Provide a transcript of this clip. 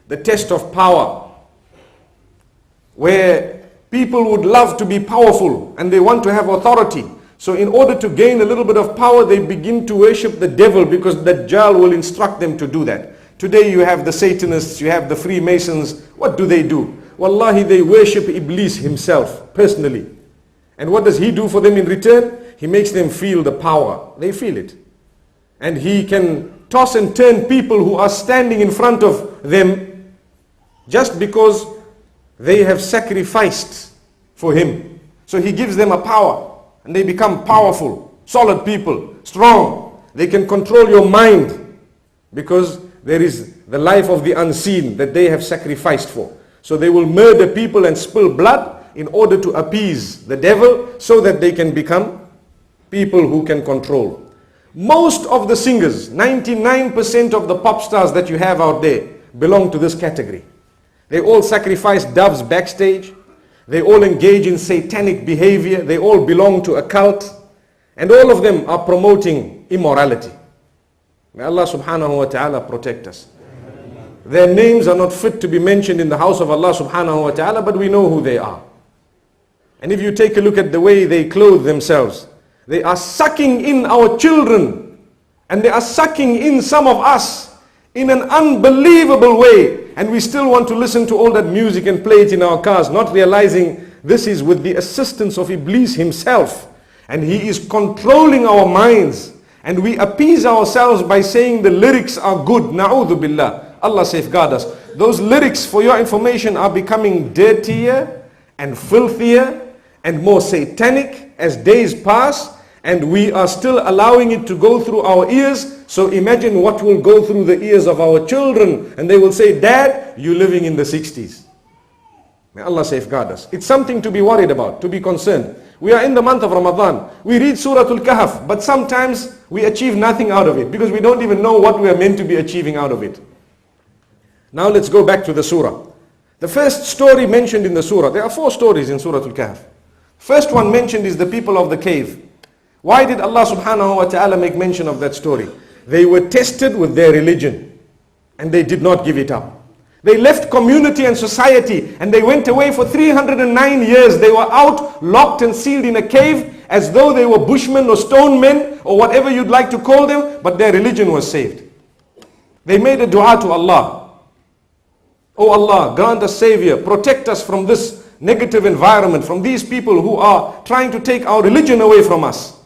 the test of power, where people would love to be powerful and they want to have authority. So in order to gain a little bit of power, they begin to worship the devil, because Dajjal will instruct them to do that. Today you have the Satanists, you have the Freemasons. What do? Wallahi, they worship Iblis himself, personally. And what does he do for them in return? He makes them feel the power. They feel it. And he can toss and turn people who are standing in front of them just because they have sacrificed for him. So he gives them a power, and they become powerful, solid people, strong. They can control your mind because there is the life of the unseen that they have sacrificed for. So they will murder people and spill blood in order to appease the devil, so that they can become people who can control. Most of the singers, 99% of the pop stars that you have out there, belong to this category. They all sacrifice doves backstage. They all engage in satanic behavior. They all belong to a cult. And all of them are promoting immorality. May Allah subhanahu wa ta'ala protect us. Their names are not fit to be mentioned in the house of Allah subhanahu wa ta'ala, but we know who they are. And if you take a look at the way they clothe themselves, they are sucking in our children, and they are sucking in some of us in an unbelievable way. And we still want to listen to all that music and play it in our cars, not realizing this is with the assistance of Iblis himself. And he is controlling our minds. And we appease ourselves by saying the lyrics are good. Na'udhu billah. Allah safeguard us. Those lyrics, for your information, are becoming dirtier and filthier and more satanic as days pass. And we are still allowing it to go through our ears. So imagine what will go through the ears of our children. And they will say, Dad, you're living in the 60s. May Allah safeguard us. It's something to be worried about, to be concerned. We are in the month of Ramadan. We read Surah Al-Kahf, but sometimes we achieve nothing out of it, because we don't even know what we are meant to be achieving out of it. Now let's go back to the surah. The first story mentioned in the surah, there are 4 stories in Surah Al-Kahf. First one mentioned is the people of the cave. Why did Allah subhanahu wa ta'ala make mention of that story? They were tested with their religion, and they did not give it up. They left community and society, and they went away for 309 years. They were out, locked and sealed in a cave, as though they were bushmen or stone men, or whatever you'd like to call them, but their religion was saved. They made a dua to Allah. Oh Allah, grant us Savior, protect us from this negative environment, from these people who are trying to take our religion away from us.